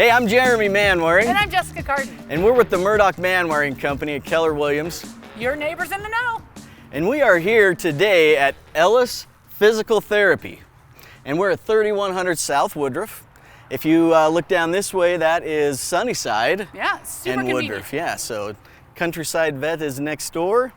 Hey, I'm Jeremy Manwaring. And I'm Jessica Cardon. And we're with the Murdoch Manwaring Company at Keller Williams. Your neighbors in the know. And we are here today at Ellis Physical Therapy. And we're at 3100 South Woodruff. If you look down this way, that is Sunnyside. Yeah, super and convenient. Woodruff. Yeah, so Countryside Vet is next door.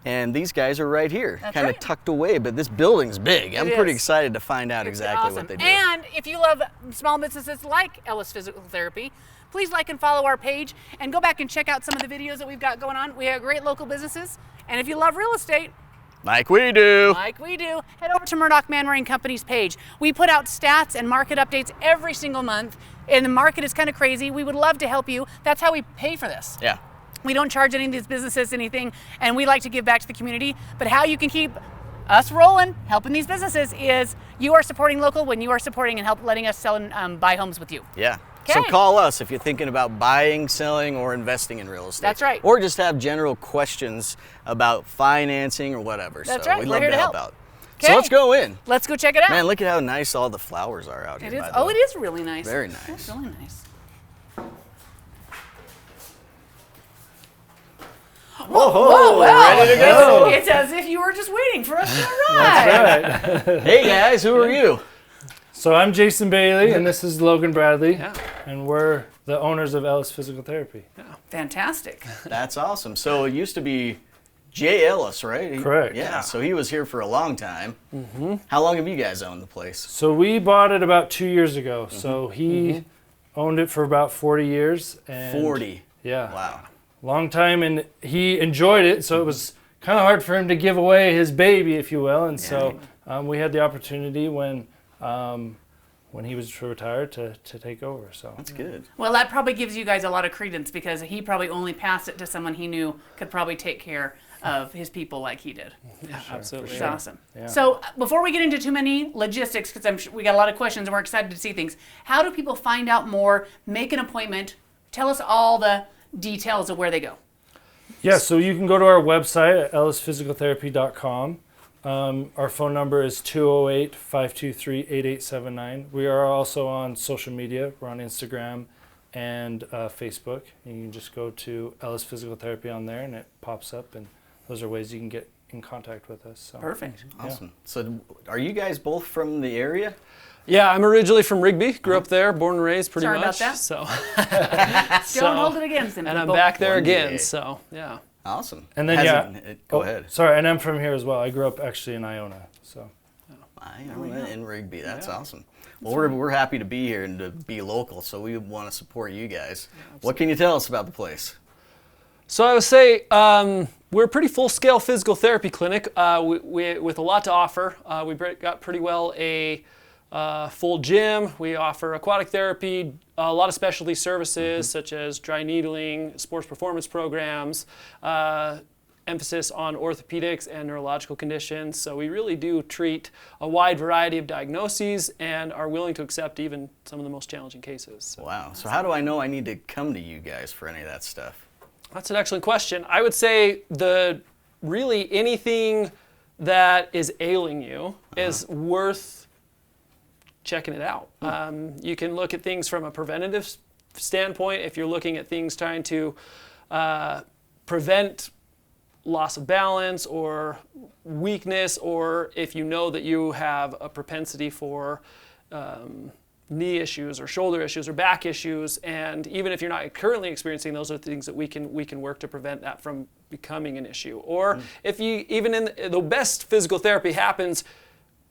And these guys are right here, kind of right. tucked away, but this building's big. I'm pretty excited to find out It's exactly awesome. what they do. And if you love small businesses like Ellis Physical Therapy, please like and follow our page and go back and check out some of the videos that we've got going on. We have great local businesses. And if you love real estate, Like we do. head over to Murdoch Manwaring Company's page. We put out stats and market updates every single month, and the market is kind of crazy. We would love to help you. That's how we pay for this. Yeah. We don't charge any of these businesses anything, and we like to give back to the community. But how you can keep us rolling, helping these businesses, is you are supporting local when you are supporting and letting us sell and buy homes with you. Yeah. Okay. So call us if you're thinking about buying, selling, or investing in real estate. That's right. Or just have general questions about financing or whatever. That's so right. we'd We're love here to to help help. out. Okay. So let's go in. Let's go check it out. Man, look at how nice all the flowers are out here. It is. by the Oh, way. it is really nice. Very nice. That's really nice. Whoa, wow. ready to go. It's as if you were just waiting for us to arrive. Hey guys, who are you? So I'm Jason Bailey, and this is Logan Bradley, Yeah. and we're the owners of Ellis Physical Therapy. Fantastic. That's awesome. So it used to be Jay Ellis, right? Correct. Yeah, so he was here for a long time. Mm-hmm. How long have you guys owned the place? So we bought it about 2 years ago. So he owned it for about 40 years. And 40. Yeah. Wow. Long time, and he enjoyed it, so it was kind of hard for him to give away his baby, if you will. And so we had the opportunity when he was retired to take over. So That's good. Well, that probably gives you guys a lot of credence because he probably only passed it to someone he knew could probably take care of his people like he did. Absolutely. It's awesome. Yeah. So before we get into too many logistics, because I'm sure we got a lot of questions and we're excited to see things, how do people find out more, make an appointment, tell us all the details of where they go? Yeah, so you can go to our website at ellisphysicaltherapy.com. Our phone number is 208-523-8879. We are also on social media. We're on Instagram and Facebook. You can just go to Ellis Physical Therapy on there, and it pops up, and those are ways you can get in contact with us. So. Perfect. Awesome. So are you guys both from the area? Yeah, I'm originally from Rigby. Grew up there, born and raised pretty Sorry about much. that. So, Don't hold it against him. and I'm people. back there One again. day. So, yeah. Awesome. And then Go ahead. Sorry, and I'm from here as well. I grew up actually in Iona. So. Iona in Rigby. That's awesome. Well, we're happy to be here and to be local, so we want to support you guys. What can you tell us about the place? So I would say we're a pretty full-scale physical therapy clinic we with a lot to offer. We got pretty well a full gym. We offer aquatic therapy, a lot of specialty services such as dry needling, sports performance programs, emphasis on orthopedics and neurological conditions. So we really do treat a wide variety of diagnoses and are willing to accept even some of the most challenging cases. So Wow. So how do I know I need to come to you guys for any of that stuff? that's an excellent question. I would say really anything that is ailing you is worth checking it out. You can look at things from a preventative standpoint if you're looking at things trying to prevent loss of balance or weakness, or if you know that you have a propensity for knee issues or shoulder issues or back issues, and even if you're not currently experiencing those, are things that we can work to prevent that from becoming an issue. Or if you even in the best physical therapy happens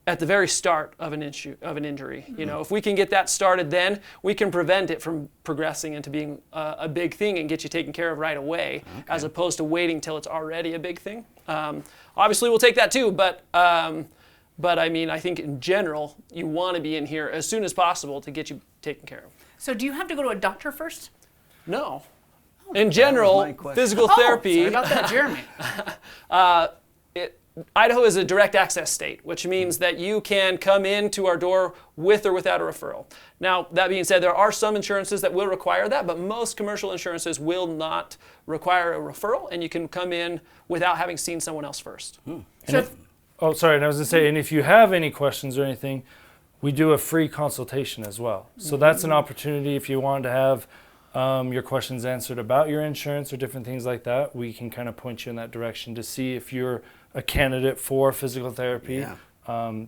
at the very start of an injury. You know, if we can get that started, then we can prevent it from progressing into being a big thing and get you taken care of right away, as opposed to waiting till it's already a big thing. Obviously, we'll take that too, but I mean, I think in general, you want to be in here as soon as possible to get you taken care of. So do you have to go to a doctor first? No. In general, my question. physical Sorry therapy. about that, Jeremy. Idaho is a direct access state, which means that you can come into our door with or without a referral. Now, that being said, there are some insurances that will require that, but most commercial insurances will not require a referral, and you can come in without having seen someone else first. Oh, sorry, and I was going to say, and if you have any questions or anything, we do a free consultation as well. So that's an opportunity if you wanted to have your questions answered about your insurance or different things like that. We can kind of point you in that direction to see if you're a candidate for physical therapy. Yeah.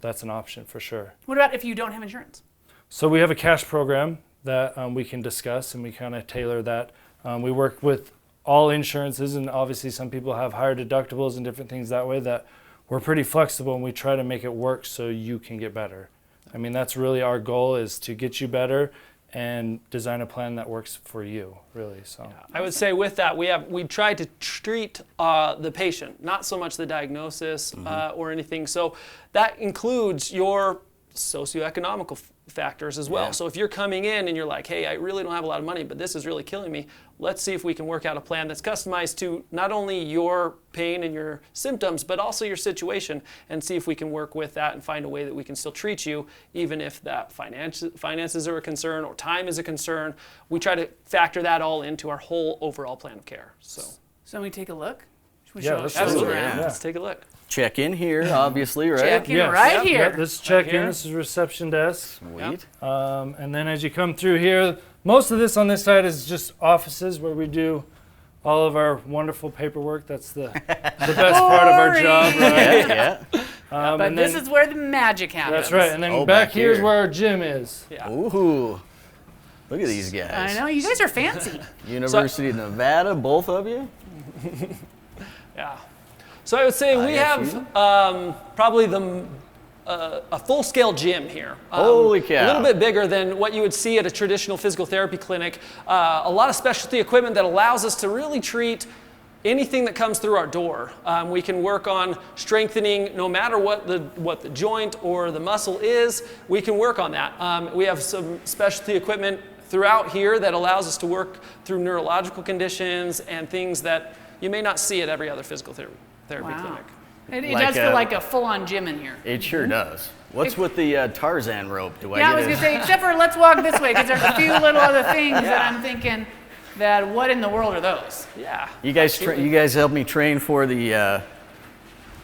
That's an option for sure. What about if you don't have insurance? So we have a cash program that we can discuss, and we kind of tailor that. We work with all insurances, and obviously some people have higher deductibles and different things that way, that we're pretty flexible, and we try to make it work so you can get better. I mean, that's really our goal, is to get you better and design a plan that works for you, really. So I would say with that, we try to treat the patient, not so much the diagnosis or anything. So that includes your socioeconomical factors as well. Yeah. So if you're coming in and you're like, hey, I really don't have a lot of money, but this is really killing me, let's see if we can work out a plan that's customized to not only your pain and your symptoms, but also your situation, and see if we can work with that and find a way that we can still treat you, even if that finances are a concern or time is a concern. We try to factor that all into our whole overall plan of care. So we take a look? Should we Yeah, show- let's show do it. us Absolutely. around? Yeah. Let's take a look. Check in here, obviously, right? Check in Yes. right Yep, here. yep, let's check Right in. here. This is reception desk. Sweet. And then as you come through here, most of this on this side is just offices where we do all of our wonderful paperwork. That's the best part of our Boring. job, right? Yeah. But and this then- is where the magic happens. That's right. And then Oh, back back here is here. where our gym is. Yeah. Ooh. Look at these guys. I know, you guys are fancy. University of Nevada, both of you? Yeah. So I would say we IFU? have probably a full-scale gym here. Holy cow. A little bit bigger than what you would see at a traditional physical therapy clinic. A lot of specialty equipment that allows us to really treat anything that comes through our door. We can work on strengthening no matter what the joint or the muscle is. We can work on that. We have some specialty equipment throughout here that allows us to work through neurological conditions and things that you may not see at every other physical therapy Wow. clinic. It Like does feel a- like a full-on gym in here. It sure does. What's with the Tarzan rope? Do Yeah, I I was get going it? to say, except for let's walk this way, because there's a few little other things that I'm thinking that what in the world are those? Yeah. You guys helped me train for the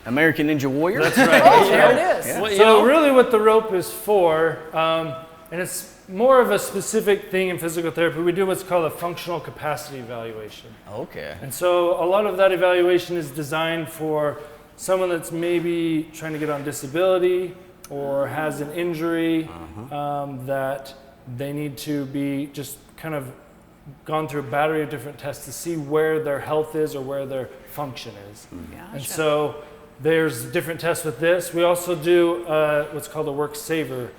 American Ninja Warrior? That's right. Oh, there it is. Yeah. Well, you So know, really what the rope is for, and it's more of a specific thing in physical therapy, we do what's called a functional capacity evaluation. Okay. And so a lot of that evaluation is designed for someone that's maybe trying to get on disability or has an injury that they need to be just kind of gone through a battery of different tests to see where their health is or where their function is. And Gotcha. so there's different tests with this. We also do what's called a work saver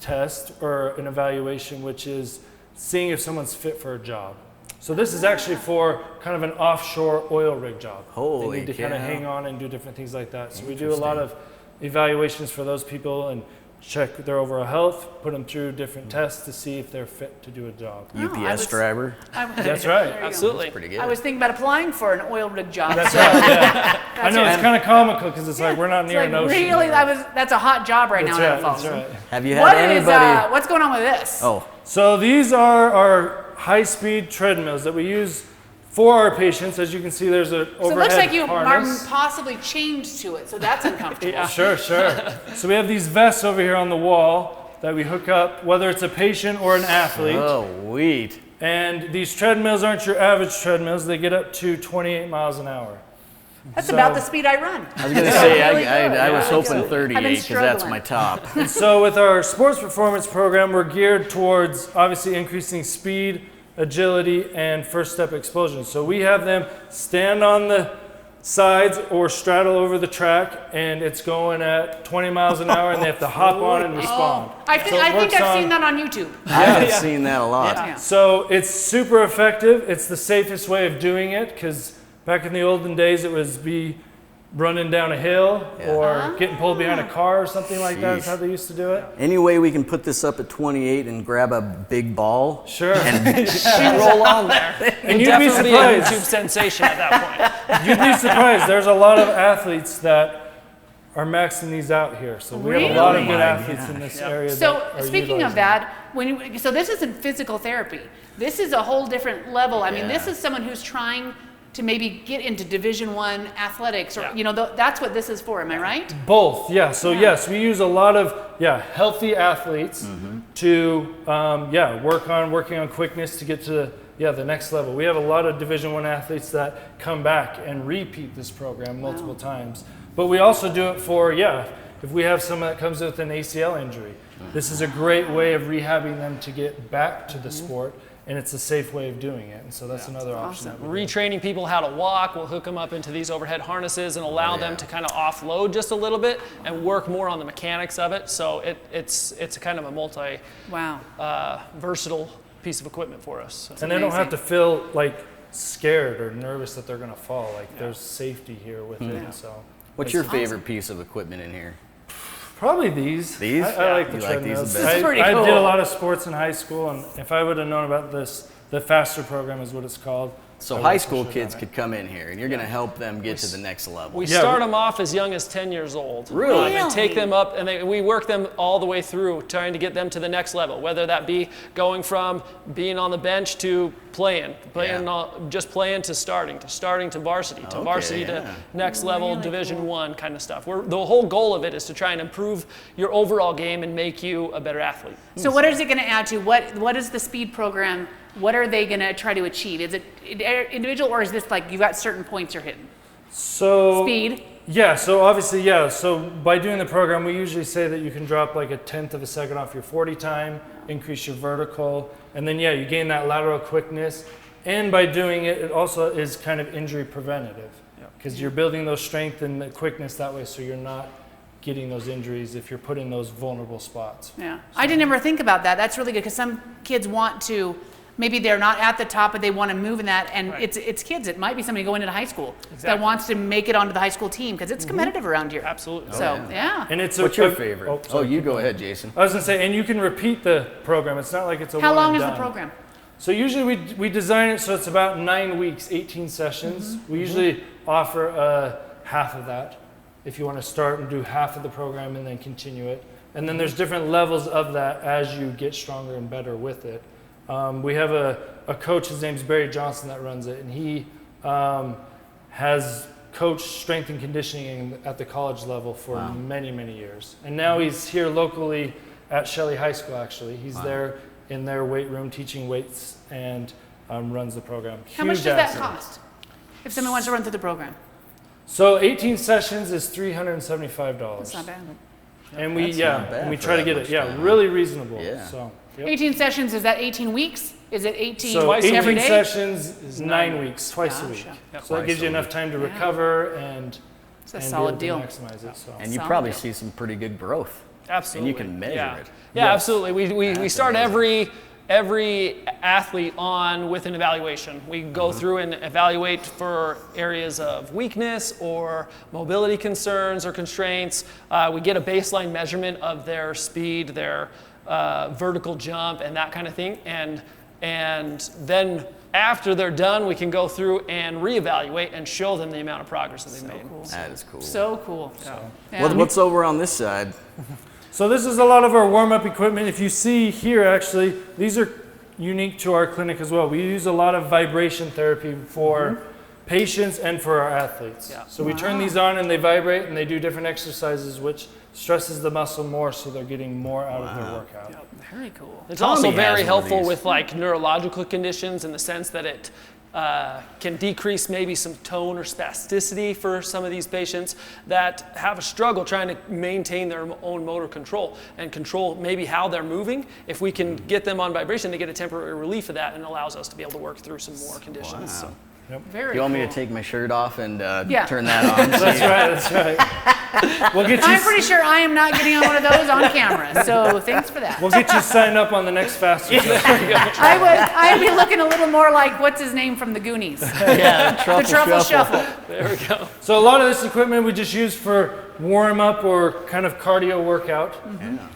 test or an evaluation, which is seeing if someone's fit for a job. So this is actually for kind of an offshore oil rig job. Holy They need to kind of cow. hang on and do different things like that. So we do a lot of evaluations for those people and check their overall health, put them through different tests to see if they're fit to do a job. UPS driver? That's right. There you go. absolutely. Pretty good. I was thinking about applying for an oil rig job. That's so right. Yeah. I know right. it's kind of comical because it's like we're not it's near like an ocean. really, that's a hot job right That's now in right. Idaho Falls. That's right. Have you had What is, anybody? what's going on with this? Oh, So these are our high-speed treadmills that we use for our patients. As you can see, there's an overhead So it looks like you harness. are possibly chained to it, so that's uncomfortable. Sure. So we have these vests over here on the wall that we hook up, whether it's a patient or an athlete. oh, wheat. And these treadmills aren't your average treadmills. They get up to 28 miles an hour. That's So- about the speed I run. I was going to say, Really good. I was Yeah, hoping I've been 38 because that's struggling. my top. And so with our sports performance program, we're geared towards obviously increasing speed, agility, and first step explosion. So we have them stand on the sides or straddle over the track, and it's going at 20 miles an hour, and they have to hop on and respond. I So think it works I've on- seen that on YouTube. I haven't seen that a lot. Yeah. So it's super effective. It's the safest way of doing it because back in the olden days, it was be running down a hill or getting pulled behind a car or something like that. Is Sheesh. how they used to do it. Any way we can put this up at 28 and grab a big ball? Sure. Roll on there. And you'd be Definitely a surprised. YouTube sensation at that point. You'd be surprised. There's a lot of athletes that are maxing these out here. So we have a lot of Really? good My athletes in this area. So that are speaking of utilizing that, so this isn't physical therapy. This is a whole different level. I mean, this Yeah. is someone who's trying to maybe get into Division I athletics, or that's what this is for. Am I right? Both, yeah. So yes, we use a lot of healthy athletes to working on quickness to get to the next level. We have a lot of Division I athletes that come back and repeat this program multiple times. But we also do it for if we have someone that comes with an ACL injury, this is a great way of rehabbing them to get back to the sport. And it's a safe way of doing it, and so that's another option. Awesome. Retraining people how to walk, we'll hook them up into these overhead harnesses and allow them to kind of offload just a little bit and work more on the mechanics of it. So it's a kind of a versatile piece of equipment for us. So. And they don't have to feel like scared or nervous that they're going to fall. Like there's safety here with it. So what's your favorite piece of equipment in here? Probably these. These? I like the You like treadmills. these the best? This is pretty I cool. did a lot of sports in high school, and if I would have known about this, the faster program is what it's called. So I high would've for school sure kids done it. could come in here, and you're going to help them get to the next level. We start them off as young as 10 years old. Really? And take them up, and we work them all the way through, trying to get them to the next level, whether that be going from being on the bench to playing just playing to starting to varsity, to next level, Really Division I kind of stuff. The whole goal of it is to try and improve your overall game and make you a better athlete. So what is it going to add to? What is the speed program? What are they going to try to achieve? Is it individual, or is this like you got certain points you're hitting? So Speed? Yeah, so obviously, so by doing the program, we usually say that you can drop like 1/10 of a second off your 40 time, increase your vertical, and then you gain that lateral quickness. And by doing it, it also is kind of injury preventative because you're building those strength and the quickness that way, so you're not getting those injuries if you're put in those vulnerable spots. Yeah, I didn't ever think about that. That's really good because some kids want to. Maybe they're not at the top, but they want to move in that, and it's kids. It might be somebody going into high school that wants to make it onto the high school team because it's competitive around here. Absolutely. So And it's What's your favorite? You go ahead, Jason. I was gonna say, and you can repeat the program. It's not like it's a how one long and is the done. program? So usually we design it so it's about 9 weeks, 18 sessions. We usually offer half of that if you want to start and do half of the program and then continue it. And then there's different levels of that as you get stronger and better with it. We have a coach, his name's Barry Johnson, that runs it, and he has coached strength and conditioning at the college level for many, many years. And now he's here locally at Shelley High School, actually. He's there in their weight room teaching weights and runs the program. How much does that cost if someone wants to run through the program? So 18 sessions is $375. That's not bad. And we That's not bad and we for try to that get much it time. really reasonable. Yeah. So, yep. 18 sessions, is that 18 weeks? Is it 18 So twice 18 every day? sessions is 9 weeks, twice a week. Gotcha. Yep. So that gives you enough time to recover and It's a and solid be able deal. to maximize it. So. And you Solid probably deal. see some pretty good growth. Absolutely. And you can measure it. Yeah, Yes. absolutely. We start amazing. every athlete on with an evaluation. We go through and evaluate for areas of weakness or mobility concerns or constraints. We get a baseline measurement of their speed, their vertical jump, and that kind of thing. And then after they're done, we can go through and reevaluate and show them the amount of progress that they've made. Cool. That is cool. So cool. Yeah. What's over on this side? So this is a lot of our warm-up equipment. If you see here, actually, these are unique to our clinic as well. We use a lot of vibration therapy for patients and for our athletes. Yeah. So we turn these on and they vibrate and they do different exercises, which stresses the muscle more, so they're getting more out of their workout. Very cool. It's Tommy also has very one of helpful these. with like neurological conditions in the sense that it can decrease maybe some tone or spasticity for some of these patients that have a struggle trying to maintain their own motor control and control maybe how they're moving. If we can get them on vibration, they get a temporary relief of that and allows us to be able to work through some more conditions. Wow. So. Very You want me cool. to take my shirt off and Yeah. turn that on? That's right. We'll get you. I'm pretty sure I am not getting on one of those on camera, so thanks for that. We'll get you signed up on the next faster. I'd be looking a little more like, wwhat's his name from the Goonies? Yeah, The Truffle Shuffle. There we go. So a lot of this equipment we just use for warm up or kind of cardio workout.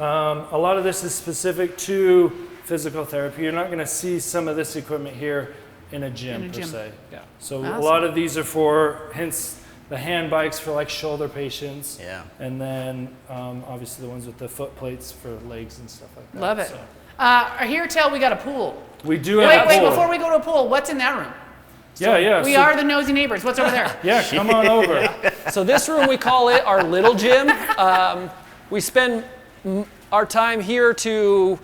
A lot of this is specific to physical therapy. You're not going to see some of this equipment here in a gym per se. Yeah. So Awesome. a lot of these are for, hence the hand bikes for like shoulder patients. Yeah. And then obviously the ones with the foot plates for legs and stuff like that. Love it. So Here, tell we got a pool. we do have a Wait, pool. before we go to a pool, what's in that room? Yeah. We are the nosy neighbors. What's over there? Yeah, come on over. So this room, we call it our little gym. We spend our time here to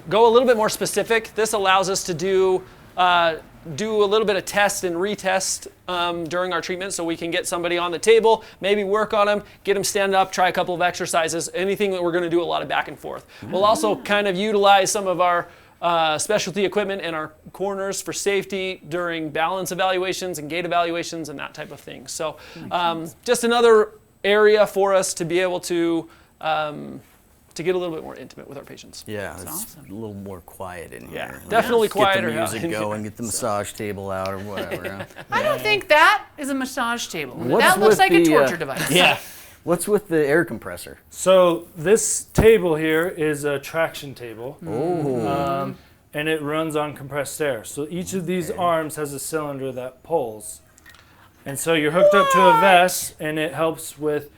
go a little bit more specific. This allows us to do a little bit of test and retest during our treatment, so we can get somebody on the table, maybe work on them, get them stand up, try a couple of exercises, anything that we're going to do a lot of back and forth. We'll also kind of utilize some of our specialty equipment and our corners for safety during balance evaluations and gait evaluations and that type of thing. So just another area for us to be able to get a little bit more intimate with our patients. Yeah, it's awesome. a little more quiet in here. Yeah, definitely quieter. Get the music going, get the massage table out or whatever. I don't think that is a massage table. What's that looks with like a the, torture device. Yeah. What's with the air compressor? So this table here is a traction table. Oh. And it runs on compressed air. So each of these arms has a cylinder that pulls. And so you're hooked up to a vest, and it helps with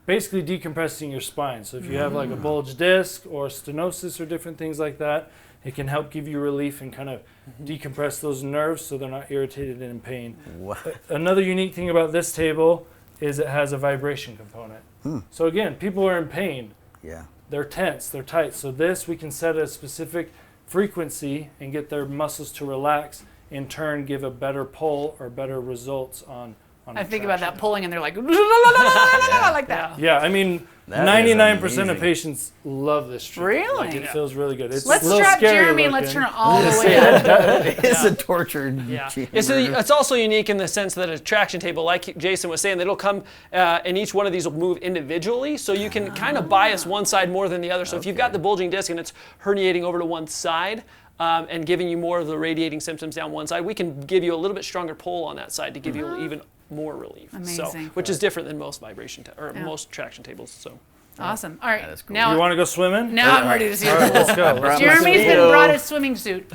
basically decompressing your spine. So if you have like a bulged disc or stenosis or different things like that, it can help give you relief and kind of decompress those nerves so they're not irritated and in pain. What? Another unique thing about this table is it has a vibration component. So again, people are in pain. Yeah. They're tense, they're tight. So this, we can set a specific frequency and get their muscles to relax, in turn give a better pull or better results on I think about that pulling, and they're like, like that. Yeah, I mean, That 99% is of patients love this treatment. Really? Like, it feels really good. It's Let's a little strap scary Jeremy and let's looking. turn it all the way up. It's a torture chamber. It's also unique in the sense that a traction table, like Jason was saying, that it'll come, and each one of these will move individually, so you can kind of bias one side more than the other. So if you've got the bulging disc and it's herniating over to one side, and giving you more of the radiating symptoms down one side, we can give you a little bit stronger pull on that side to give you even more relief. Amazing. So, which is different than most vibration most traction tables. So. Awesome. All right. That is cool. Now, You want to go swimming? now I'm ready to see All right, the let's go. Let's Jeremy's been brought his swimming suit.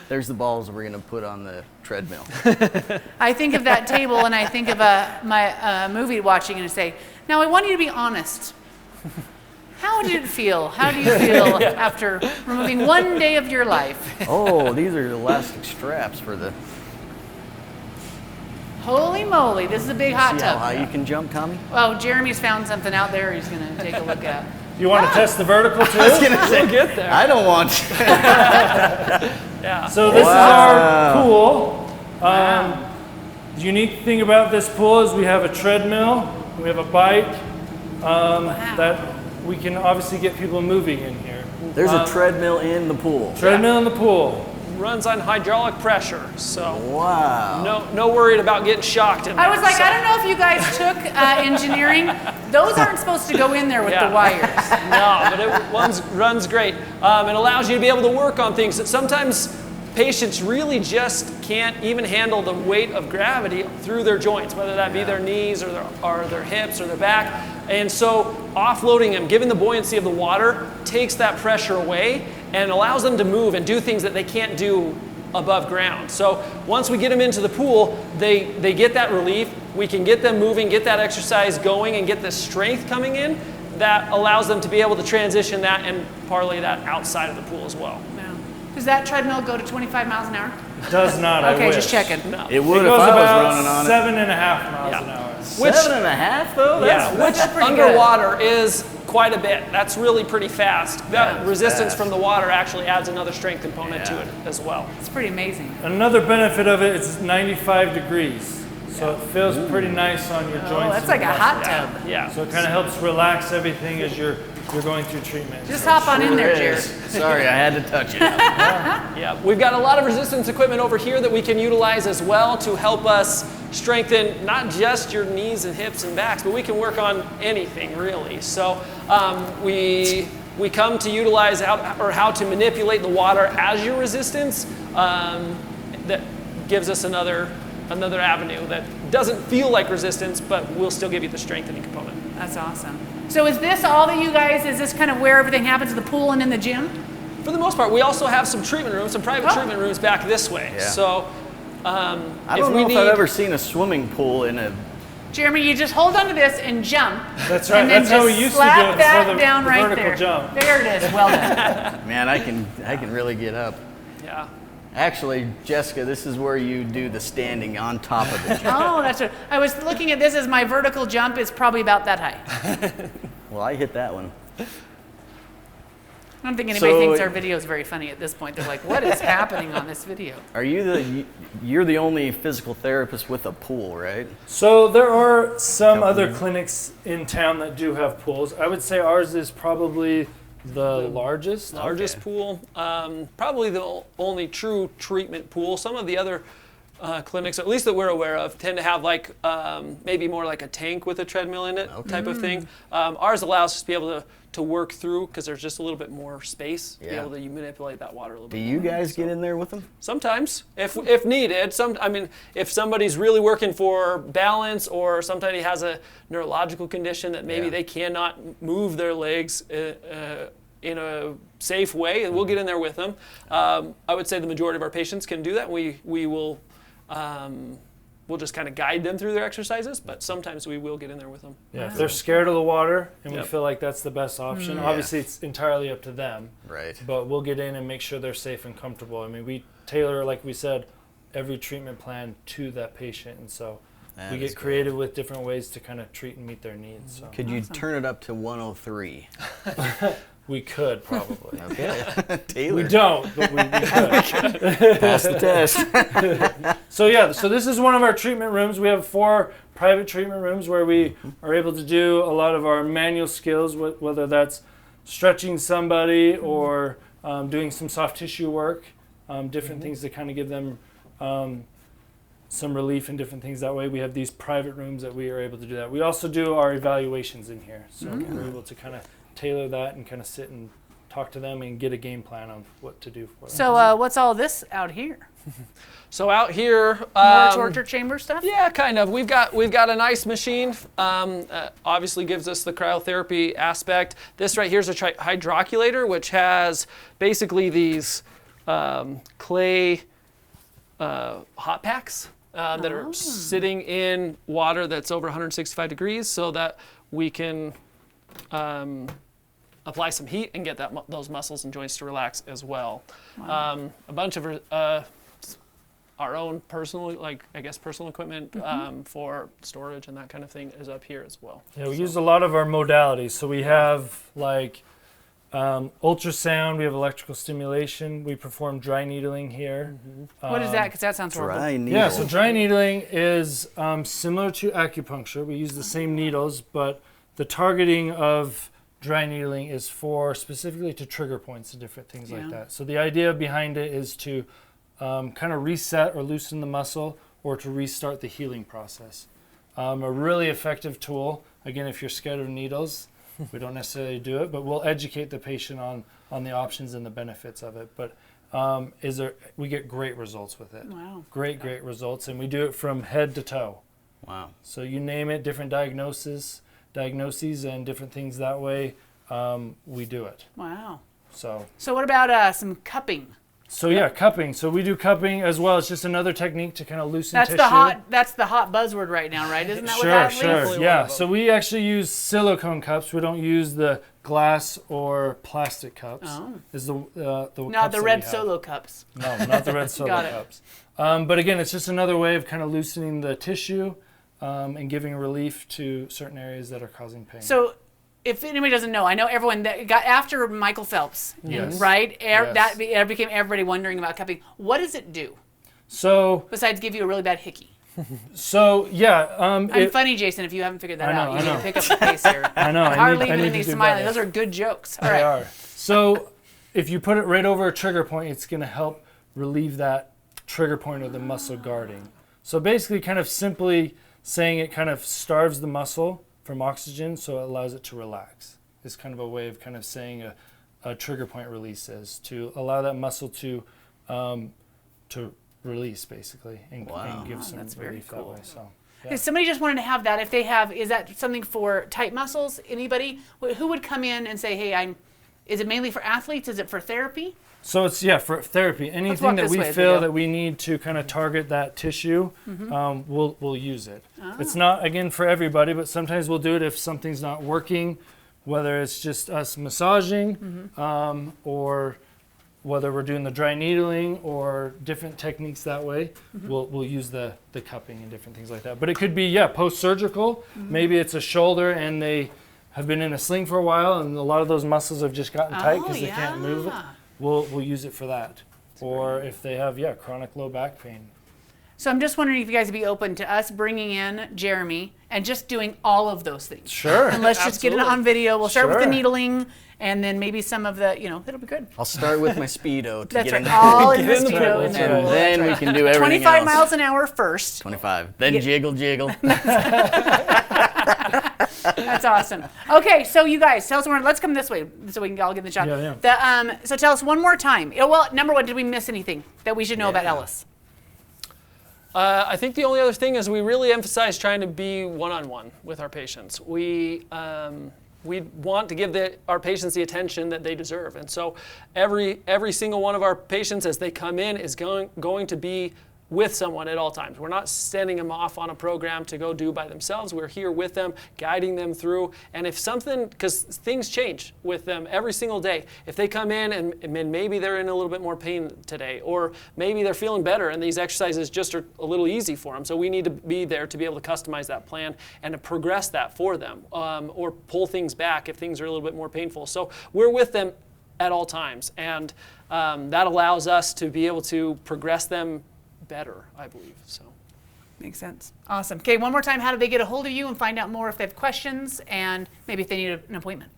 There's the balls we're going to put on the treadmill. I think of that table and I think of my movie watching and I say, now I want you to be honest. How did it feel? How do you feel after removing one day of your life? Oh, these are elastic straps for the... Holy moly, this is a big hot See how tub. high you can jump, Tommy? Oh, Jeremy's found something out there he's going to take a look at. You want to test the vertical too? We'll get there. I don't want to. Yeah. So this is our pool. Wow. The unique thing about this pool is we have a treadmill, we have a bike that we can obviously get people moving in here. There's a treadmill in the pool. Treadmill in the pool. Runs on hydraulic pressure, so Wow. no worried about getting shocked in there. I was like, I don't know if you guys took engineering. Those aren't supposed to go in there with the wires. No, but it runs great. It allows you to be able to work on things that sometimes patients really just can't even handle the weight of gravity through their joints, whether that be their knees or their hips or their back. And so offloading them, giving the buoyancy of the water, takes that pressure away and allows them to move and do things that they can't do above ground. So once we get them into the pool, they get that relief. We can get them moving, get that exercise going, and get the strength coming in that allows them to be able to transition that and parlay that outside of the pool as well. Wow. Does that treadmill go to 25 miles an hour? It does not, Okay, I wish. just checking. No. It It would if goes I was about running on it. 7.5 miles an hour. Which- 7.5 though? That's Which pretty good. underwater is quite a bit. That's really pretty fast. That That's resistance fast. from the water actually adds another strength component to it as well. It's pretty amazing. Another benefit of it is 95 degrees. So it feels pretty nice on your joints. Oh, that's and like a muscles. hot tub. Yeah. So it kind of helps relax everything as you're going through treatment. Just hop on in there, It Jared. is. Sorry, I had to touch it. Yeah, we've got a lot of resistance equipment over here that we can utilize as well to help us strengthen not just your knees and hips and backs, but we can work on anything really. So we come to utilize how to manipulate the water as your resistance. That gives us another avenue that doesn't feel like resistance, but will still give you the strengthening component. That's awesome. So is this all that you guys, is this kind of where everything happens, the pool and in the gym? For the most part, we also have some treatment rooms, some private treatment rooms back this way. Yeah. So I don't know if I've ever seen a swimming pool in a... Jeremy, you just hold onto this and jump. That's right. And then That's how we just used to do slap it that before down the right vertical there. jump. There it is. Well done. Man, I can really get up. yeah. Actually, Jessica, this is where you do the standing on top of the jump. Oh, that's right. I was looking at this as my vertical jump is probably about that high. Well, I hit that one. I don't think anybody thinks our video is very funny at this point. They're like, what is happening on this video? You're the only physical therapist with a pool, right? So there are some other clinics in town that do have pools. I would say ours is probably the largest. Largest pool, probably the only true treatment pool. Some of the other clinics, at least that we're aware of, tend to have like maybe more like a tank with a treadmill in it type of thing. Ours allows us to be able to work through because there's just a little bit more space to be able to manipulate that water a little bit. Do you guys get in there with them? Sometimes, if needed. If somebody's really working for balance, or somebody has a neurological condition that maybe they cannot move their legs in a safe way, and we'll get in there with them. I would say the majority of our patients can do that. We will. We'll just kind of guide them through their exercises, but sometimes we will get in there with them. Yeah, if they're scared of the water and we feel like that's the best option, obviously it's entirely up to them. Right. But we'll get in and make sure they're safe and comfortable. I mean, we tailor, like we said, every treatment plan to that patient, and so we get creative with different ways to kind of treat and meet their needs. So. Could you turn it up to 103? We could probably. Okay. Taylor. We don't, but we could. Pass the test. So this is one of our treatment rooms. We have 4 private treatment rooms where we are able to do a lot of our manual skills, whether that's stretching somebody or doing some soft tissue work, different things to kind of give them some relief and different things that way. We have these private rooms that we are able to do that. We also do our evaluations in here, so we're able to kind of tailor that and kind of sit and talk to them and get a game plan on what to do for them. So what's all this out here? So out here, More torture chamber stuff? yeah, kind of. We've got a nice machine. Obviously gives us the cryotherapy aspect. This right here is a hydroculator, which has basically these clay hot packs that are sitting in water that's over 165 degrees, so that we can apply some heat and get those muscles and joints to relax as well. Wow. A bunch of our own personal, personal equipment for storage and that kind of thing is up here as well. Yeah, we use a lot of our modalities. So we have ultrasound, we have electrical stimulation, we perform dry needling here. What is that? Because that sounds horrible. Dry needle. Yeah, so dry needling is similar to acupuncture. We use the same needles, but the targeting of dry needling is for specifically to trigger points and different things like that. So the idea behind it is to kind of reset or loosen the muscle or to restart the healing process. A really effective tool. Again, if you're scared of needles, we don't necessarily do it, but we'll educate the patient on the options and the benefits of it. But we get great results with it. Wow. Great results, and we do it from head to toe. Wow. So you name it, different diagnoses and different things that way, we do it. Wow. So what about some cupping? So yeah, cupping. So we do cupping as well. It's just another technique to kind of loosen tissue. That's the hot buzzword right now, right? Isn't that what that means? Sure. Yeah. So we actually use silicone cups. We don't use the glass or plastic cups. Oh. Is the Not the red Solo cups. No, not the red Solo cups. But again, it's just another way of kind of loosening the tissue and giving relief to certain areas that are causing pain. So, if anybody doesn't know, I know everyone that got after Michael Phelps, right? That became everybody wondering about cupping. What does it do? So besides give you a really bad hickey. So yeah, I'm funny, Jason. If you haven't figured that out, you need to pick up the pace here. I know. Hardly I need even to do smiling. better. Those are good jokes. All they right. are. So if you put it right over a trigger point, it's going to help relieve that trigger point of the muscle guarding. So basically, kind of simply saying it kind of starves the muscle from oxygen, so it allows it to relax. It's kind of a way of kind of saying a trigger point release is to allow that muscle to release basically and give some relief that way. So. If somebody just wanted to have that, is that something for tight muscles? Anybody who would come in and say, "Hey, is it mainly for athletes? Is it for therapy?" So it's for therapy. Anything that we feel that we need to kind of target that tissue, we'll use it. Oh. It's not again for everybody, but sometimes we'll do it if something's not working, whether it's just us massaging or whether we're doing the dry needling or different techniques that way, we'll use the cupping and different things like that. But it could be, post-surgical. Maybe it's a shoulder and they have been in a sling for a while and a lot of those muscles have just gotten tight because they can't move it. We'll use it for that. Or if they have, chronic low back pain. So I'm just wondering if you guys would be open to us bringing in Jeremy and just doing all of those things. Sure. And let's just get it on video. We'll start with the needling and then maybe some of the, it'll be good. I'll start with my Speedo to That's get right. in All in the Get in the Speedo. pool. And That's then, right. then we can do everything 25 else. miles an hour first. 25. Then jiggle. That's awesome. Okay, so you guys, tell us more. Let's come this way so we can all get the shot. Yeah. So tell us one more time. Well, number one, did we miss anything that we should know about Ellis? I think the only other thing is we really emphasize trying to be one-on-one with our patients. We want to give our patients the attention that they deserve. And so every single one of our patients as they come in is going to be with someone at all times. We're not sending them off on a program to go do by themselves. We're here with them, guiding them through. And if something, because things change with them every single day. If they come in and maybe they're in a little bit more pain today, or maybe they're feeling better and these exercises just are a little easy for them. So we need to be there to be able to customize that plan and to progress that for them, or pull things back if things are a little bit more painful. So we're with them at all times. And that allows us to be able to progress them better, I believe. So Makes sense. Awesome. Okay, one more time, how do they get a hold of you and find out more if they have questions and maybe if they need an appointment?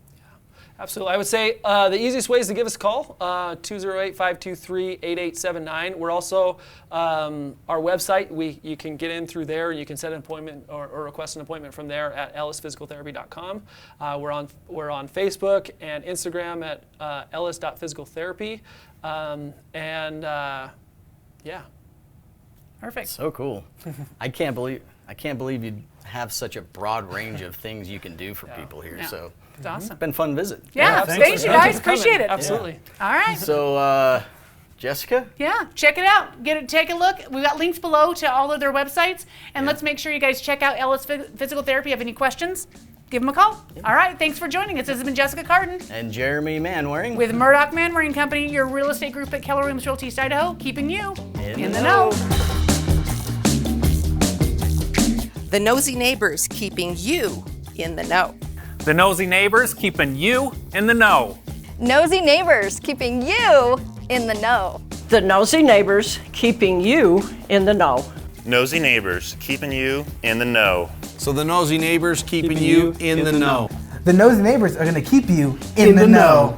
Absolutely. I would say the easiest way is to give us a call, 208-523-8879. We're also, our website, you can get in through there and you can set an appointment or request an appointment from there at ellisphysicaltherapy.com. We're on Facebook and Instagram at ellis.physicaltherapy. Yeah. Perfect. So cool. I can't believe you'd have such a broad range of things you can do for people here. Yeah. So It's awesome. it's been a fun visit. Yeah, thanks you guys. Appreciate it. Absolutely. All right. So Jessica? Yeah, check it out. Take a look. We've got links below to all of their websites. And let's make sure you guys check out Ellis Physical Therapy. If you have any questions, give them a call. All right, thanks for joining us. This has been Jessica Cardon And Jeremy Manwaring. with Murdoch Manwaring Company, your real estate group at Keller Williams Realty East Idaho, keeping you in the know. The Nosy Neighbors, keeping you in the know. The Nosy Neighbors, keeping you in the know. Nosy Neighbors, keeping you in the know. The Nosy Neighbors, keeping you in the know. Nosy Neighbors, keeping you in the know. So the Nosy Neighbors keeping you in the know. The Nosy Neighbors are going to keep you in the know.